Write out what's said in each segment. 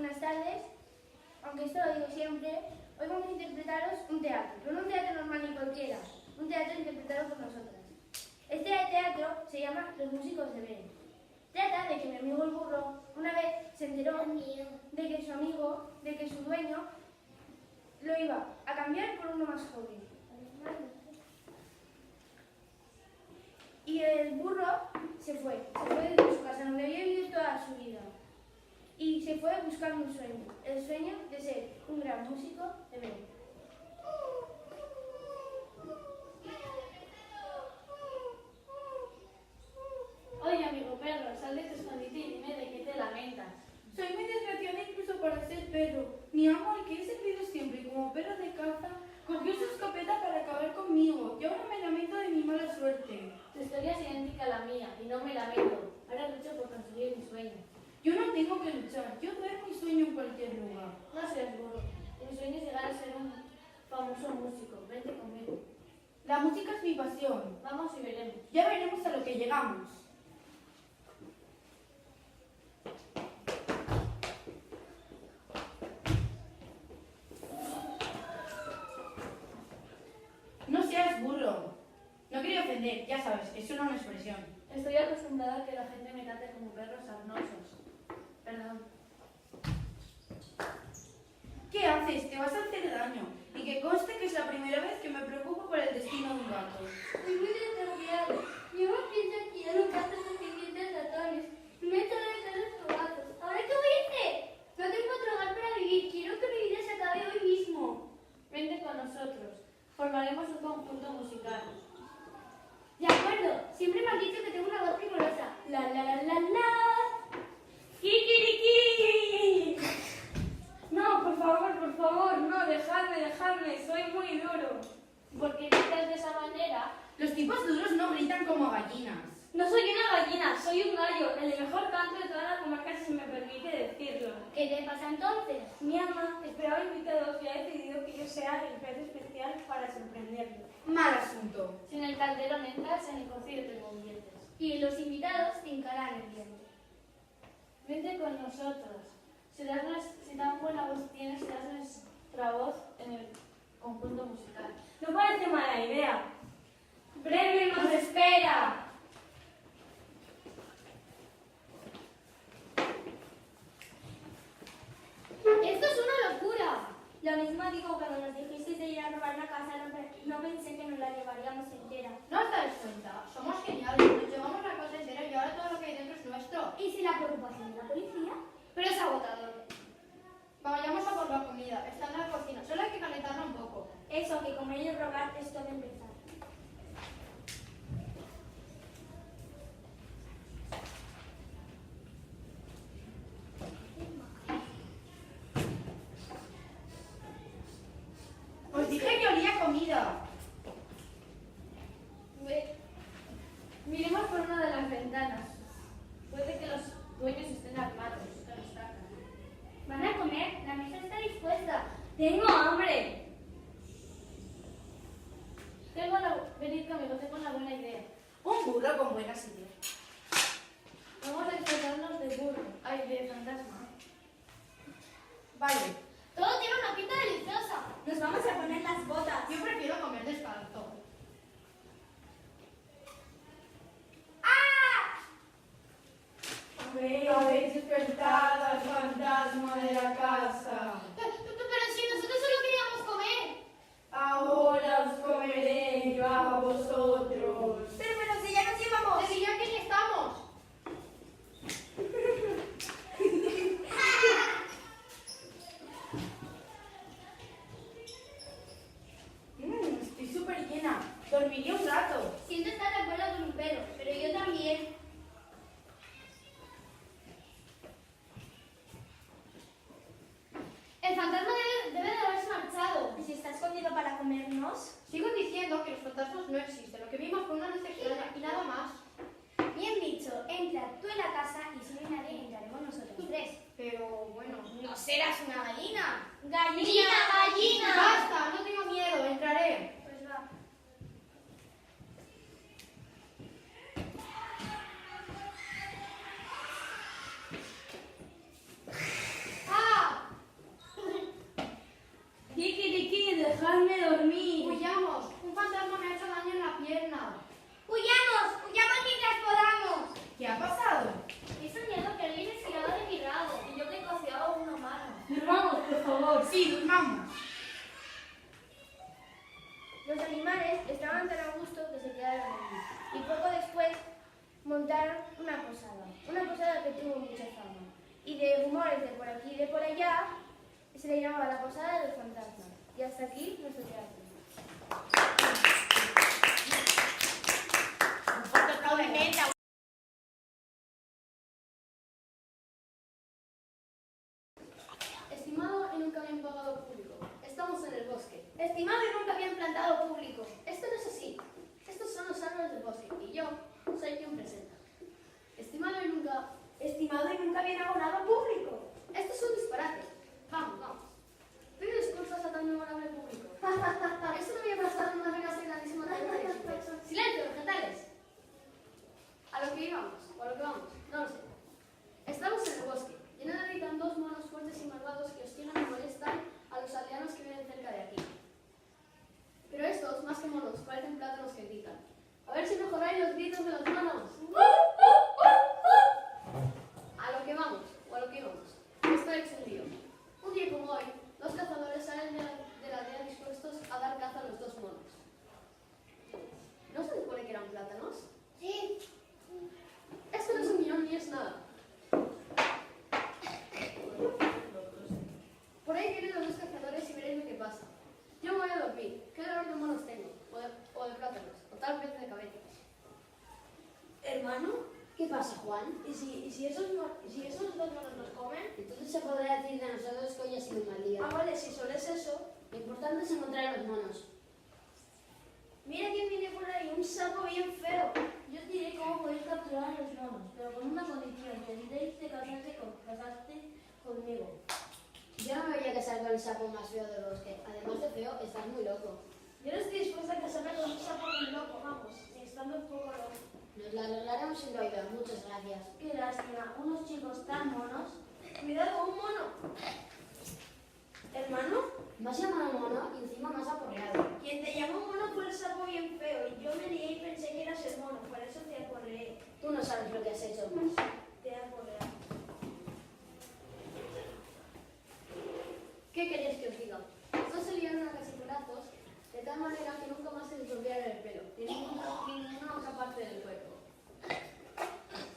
buenas tardes. Aunque esto lo digo siempre, hoy vamos a interpretaros un teatro, pero no un teatro normal ni cualquiera, un teatro interpretado por nosotras. Este teatro se llama Los Músicos de Belén. Trata de que mi amigo el burro una vez se enteró de que su amigo, de que su dueño, lo iba a cambiar por uno más joven. Y el burro se fue de su casa, donde había vivido toda su vida. Y se fue buscando un sueño, el sueño de ser un gran músico de Belén. Oye, amigo perro, sal de tu escondite y dime de qué te lamentas. Soy muy desgraciada incluso para ser perro. Mi amo, al que he servido siempre como perro de caza, cogió su escopeta para acabar conmigo y ahora me lamento de mi mala suerte. Tu historia es idéntica a la mía y no me lamento. Ahora lucho por conseguir mi sueño. Yo no tengo que luchar, yo duermo y sueño en cualquier lugar. No seas burro. Mi sueño es llegar a ser un famoso músico. Vente conmigo. La música es mi pasión. Vamos y veremos. Ya veremos a lo que llegamos. No seas burro. No quería ofender, ya sabes, es solo una expresión. Estoy acostumbrada a que la gente me trate como perros sarnosos. Perdón. ¿Qué haces? Te vas a hacer daño. Y que conste que es la primera vez que me preocupo por el destino de un gato. Estoy muy desgraciado. Mi mamá piensa que ya no canto suficientes ratones. Me he hecho de casa estos gatos. ¿Ahora qué voy a hacer? No tengo otro hogar para vivir. Quiero que mi vida se acabe hoy mismo. Vente con nosotros. Formaremos un conjunto musical. De acuerdo. Siempre me han dicho que tengo una voz primorosa. La la la la la. ¡Kikiriki! No, por favor, no, dejadme, soy muy duro. ¿Por qué gritas de esa manera? Los tipos duros no gritan como gallinas. No soy una gallina, soy un gallo, el mejor canto de toda la comarca, si se me permite decirlo. ¿Qué te pasa entonces? Mi ama esperaba invitados y ha decidido que yo sea el pez especial para sorprenderlo. Mal asunto. Si en el caldero no entras, en el cocido te conviertes. Y los invitados tincarán el viento. Vente con nosotros. Si tan buena voz tienes, serás nuestra voz en el conjunto musical. No parece mala idea. ¡Premio nos espera! ¡Esto es una locura! Lo mismo digo cuando nos dijisteis de ir a robar la casa, no pensé que nos la llevaríamos entera. ¿No os dais cuenta? Somos geniales, nos llevamos la cosa entera y ahora todo lo que hay dentro es nuestro. ¿Y si la preocupación de la policía? Pero es agotador. Vayamos a por la comida, está en la cocina, solo hay que calentarla un poco. Eso, que comer y robar es todo empezar. Os dije que olía comida. Miremos por una de las ventanas. Puede que los dueños estén armados. Que los sacan. ¿Van a comer? La mesa está dispuesta. ¡Tengo hambre! Venid conmigo, tengo una buena idea. Un burro con buenas ideas. Vamos a disfrazarnos de burro. Ay, de fantasma. Vale, Todo tiene una pinta deliciosa. Nos vamos a poner las botas. Yo prefiero comer descalzo. habéis despertado al fantasma de la casa. Pero si nosotros solo queríamos comer. Ahora os comeré yo a vosotros. Pero si ya nos llevamos. Te diría que ni estamos. Estoy súper llena. Dormiré un rato. Siento estar de acuerdo con mi perro, pero yo también. El fantasma debe de haberse marchado. ¿Y si está escondido para comernos? Sigo diciendo que los fantasmas no existen, lo que vimos fue una luz extraña y nada más. Bien dicho, entra tú en la casa y si no hay nadie, entraremos nosotros tres. Pero bueno. No serás una gallina. ¡Gallina, gallina! ¡Basta! No tengo miedo, entraré. Pues va. ¡Ah! sí, durmamos. Los animales estaban tan a gusto que se quedaron allí y poco después montaron una posada que tuvo mucha fama y de rumores de por aquí y de por allá se le llamaba la Posada del Fantasma. Y hasta aquí nuestro teatro. Un fuerte aplaudimiento. Estimado y nunca bien pagado público, estamos en el bosque. Estimado y nunca bien plantado público, esto no es así. Estos son los árboles del bosque y yo soy quien presenta. Estimado y nunca bien abonado público, esto es un disparate. Vamos, vamos. Pido disculpas a tan memorable público. Esto no había pasado en una regla grandísima de ¡Silencio, vegetales! A lo que íbamos, o a lo que vamos, no lo sé. Estamos en el bosque, y en él habitan dos monos fuertes y malvados que hostigan y molestan a los aldeanos que viven cerca de aquí. Pero estos, más que monos, parecen plátanos que gritan. A ver si mejoráis los gritos de los monos. A lo que vamos, o a lo que íbamos. Estoy extendido. Un día como hoy, los cazadores salen de la aldea dispuestos a dar caza a los dos monos. ¿No se supone que eran plátanos? Sí. Esto no es un guión ni es nada. Por ahí vienen los dos cazadores y veréis lo que pasa. Yo me voy a dormir. ¿Qué dolor de monos tengo? O de plátanos. O tal vez de cabeza. Hermano, ¿Qué pasa, Juan? ¿y si esos dos monos nos comen? Entonces se podrá decir de nosotros que hoy ha sido un mal día. Ah, vale, si solo es eso. Lo importante es encontrar a los monos. Mira quién viene por ahí, un sapo bien feo. Yo os diré cómo podéis capturar a los monos, pero con una condición, tendréis de casarte conmigo. Yo no me voy a casar con el sapo más feo del bosque. Además de feo, estás muy loco. Yo no estoy dispuesta a casarme con un sapo muy loco, vamos, estando un poco loco. Nos la arreglaremos sin ruido. Muchas gracias. Qué lástima, unos chicos tan monos. Cuidado, un mono. Hermano, Me has llamado mono y encima me has aporreado. quien te llamó mono fue el sapo bien feo y yo me lié y pensé que eras el mono, por eso te acorreé. Tú no sabes lo que has hecho. Te acorreé. ¿Qué queréis que os diga? Los dos se liaron a cachiculazos de tal manera que nunca más se les volvía a ver el pelo, ni ninguna otra parte del cuerpo.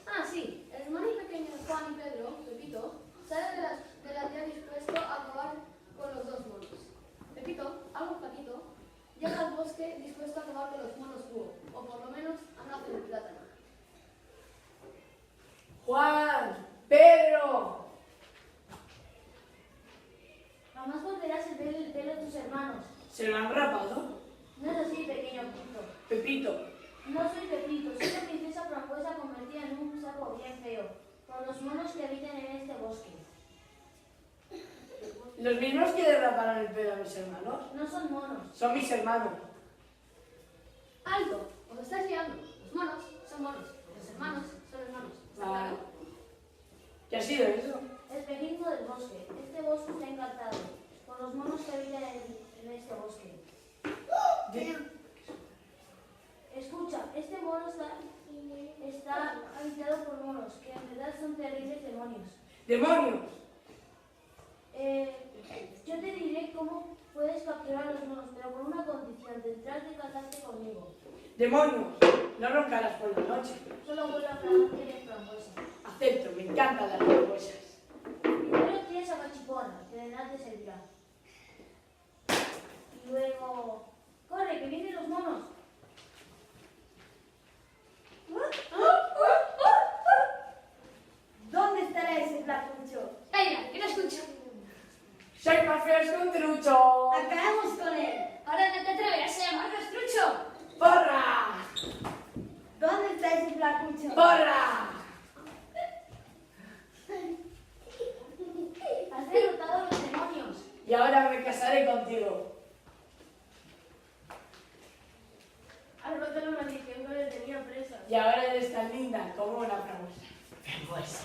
Ah, sí, el hermano pequeño de Juan y Pedro, Pepito, sale de la aldea dispuesto a acabar con los dos monos. Pepito, algo flaquito, llega al bosque dispuesto a acabar con los monos búho, o por lo menos a no hacer el plátano. Juan, Pedro, Jamás volverás a ver el pelo de tus hermanos. ¿se lo han rapado? No es así, pequeño Pito. Pepito, No soy Pepito, soy la princesa frambuesa convertida en un sapo bien feo, con los monos que habitan en este bosque. los mismos que le raparon el pelo a mis hermanos, No son monos. son mis hermanos. ¡Alto! ¡Os estáis liando! Los monos son monos, los hermanos son hermanos. ¿Está Vale. claro? ¿Qué ha sido eso? Espejismo del bosque. Este bosque está encantado, con los monos que habitan en este bosque. Escucha, este mono está habitado por monos, que en verdad son terribles demonios. ¡Demonios! Yo te diré cómo puedes capturar a los monos, pero con una condición, tendrás de casarte conmigo. ¡Demonios! No roncarás por la noche. Solo vuelve a fragante de frambuesa. Acepto, me encantan las frambuesas. Primero tienes a Cachipona, que de nada te servirá. Y luego... ¡Corre, que vienen los monos! ¿Dónde estará ese flacucho? ¡Venga, que no escucho! ¡Soy más feo que un trucho! ¡Acabamos con él! Ahora no te atreverás a llamarlo estrucho. ¡Porra! ¿Dónde está ese flacucho? ¡Porra! Has derrotado a los demonios. Y ahora me casaré contigo. Has roto la maldición que le tenía presa. Y ahora eres tan linda como una frambuesa.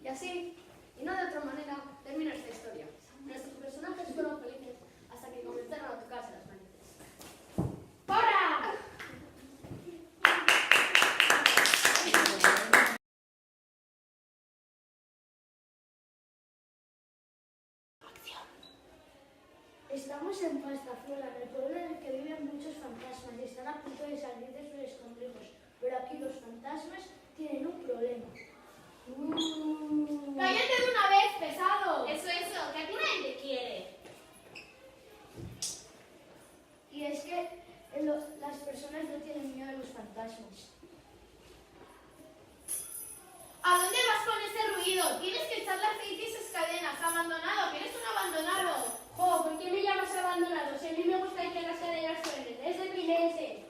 Y así, y no de otra manera, termina esta historia. Nuestros personajes fueron felices hasta que comenzaron a tocarse las narices. ¡Para! Cazuela, en el pueblo en el que viven muchos fantasmas y están a punto de salir de sus escondrijos. Pero aquí los fantasmas tienen un problema. ¡Cállate de una vez, pesado! Eso, que aquí nadie te quiere. Y es que las personas no tienen miedo a los fantasmas. ¿A dónde vas con ese ruido? Tienes que echar las aceite y esas cadenas. Abandonado, que eres un abandonado. Jo, ¿por qué me llamas abandonado? Si a mí me gusta que las cadenas suenen. Es deprimente.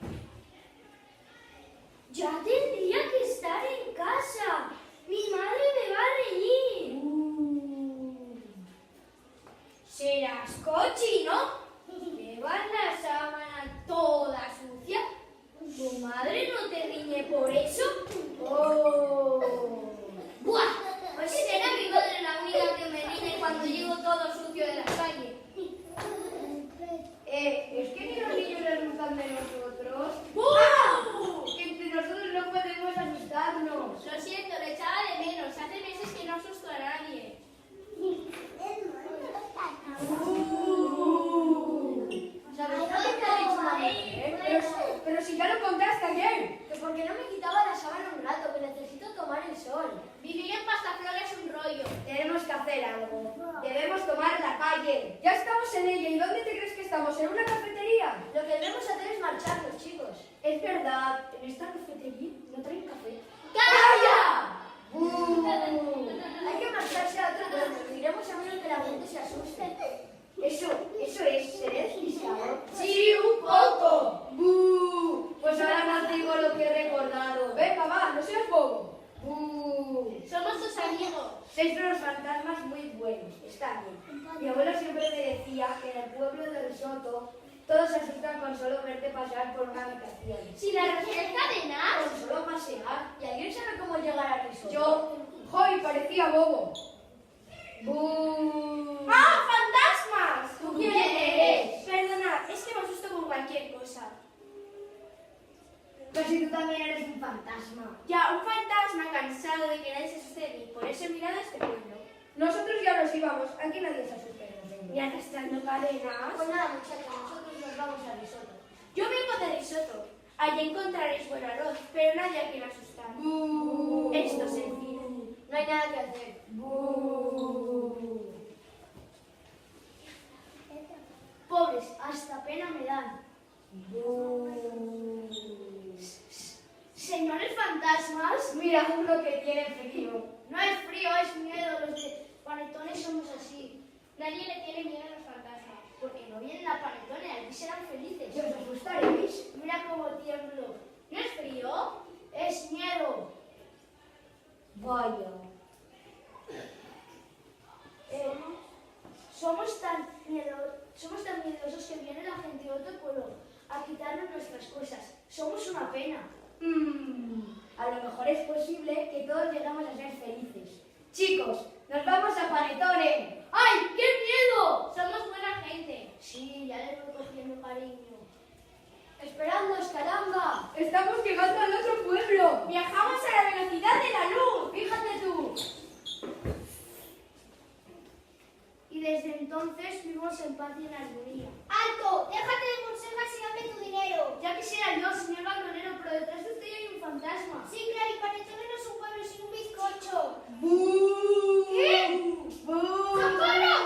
Ya tendría que estar en casa. Mi madre me va a reñir. ¿Serás cochino? ¿Llevas la sábana toda sucia? ¿Tu madre no te riñe por eso? ¡Oh! ¡Buah! Pues será mi madre la única que me riñe cuando llego todo sucio de la calle. ¿Es que ni los niños les gustan de nosotros? ¡Buah! Que entre nosotros no podemos asustarnos. Lo siento, le echaba de menos. Hace meses que no asusto a nadie. ¿Sabes lo que te ha dicho la mujer? Pero si ya lo contaste ayer. Que porque no me quitaba la sábana un rato, que necesito tomar el sol. Vivir en Pastaflora es un rollo. Tenemos que hacer algo. Debemos tomar la calle. Ya estamos en ella. ¿Y dónde te crees que estamos? ¿En una cafetería? Lo que debemos hacer es marcharnos, chicos. Es verdad. En esta cafetería no traen café. ¡Calla! Hay que marcharse a otro pueblo. Iremos a menos que la gente se asuste. Eso es ser despistado. Sí, un poco. ¡Bú! Pues ahora más digo lo que he recordado. Venga, va, no seas bobo. ¡Bú! Somos tus amigos. Sois unos fantasmas muy buenos. Está bien. Mi abuelo siempre me decía que en el pueblo de Risotto todos se asustan con solo verte pasear por una habitación. Si la refieres cadenas. Con solo pasear. ¿Y alguien sabe cómo llegar a Risotto? Yo, ¡joy! Parecía bobo. ¡Bú! ¡Ah, fantasmas! ¿Tú quién eres? Perdona, es que me asusto con cualquier cosa. Pero si tú también eres un fantasma. Ya, un fantasma cansado de que nadie se asuste de mí. Por eso he mirado a este pueblo. Nosotros ya nos íbamos. Aquí nadie se asuste de nosotros. Y arrastrando cadenas. Pues nada, muchachos, nosotros nos vamos a Risotto. Yo vengo de Risotto. Allí encontraréis buen arroz, pero nadie a quien asustar. Esto es el fin. No hay nada que hacer. Pobres, hasta pena me dan. Señores fantasmas, Mira uno que tiene frío. no es frío, es miedo. Los de panetones somos así. Nadie le tiene miedo a los fantasmas. Porque no vienen a panetones, aquí serán felices. ¿Y os asustaréis? Mira cómo tiemblo. ¿No es frío? Es miedo. Vaya. Somos tan miedosos que viene la gente de otro pueblo a quitarnos nuestras cosas. Somos una pena. A lo mejor es posible que todos llegamos a ser felices. Chicos, nos vamos a Panetone. ¡Ay, qué miedo! Somos buena gente. Sí, ya le voy cogiendo cariño. ¡Esperadnos, caramba! Estamos llegando al otro pueblo. Viajamos a la velocidad de la luz. Fíjate tú. Y desde entonces vivimos en paz y en armonía. ¡Alto! ¡Déjate de conservas y dame tu dinero! Ya quisiera yo, señor balconero, pero detrás de usted hay un fantasma. Sí, claro, y Panetone no es un pueblo, sino un bizcocho. ¡Bú! ¿Qué? ¡Bú! ¡Socorro!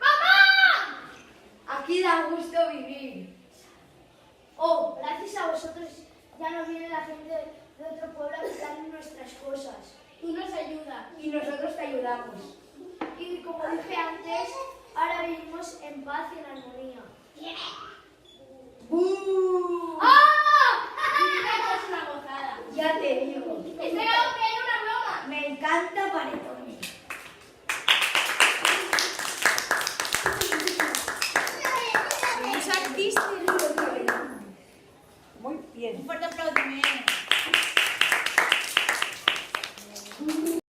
¡Mamá! Aquí da gusto vivir. Oh, gracias a vosotros ya no viene la gente de otro pueblo a quitarnos nuestras cosas. Tú nos ayudas. Y nosotros te ayudamos. Y como dije antes, ahora vivimos en paz y en armonía. ¡Bú! ¡Ah! Esto es una gozada. Ya te digo. Esperaba que haya una broma. Me encanta Panetone. Los artistas. Muy bien. Un fuerte aplaudimiento.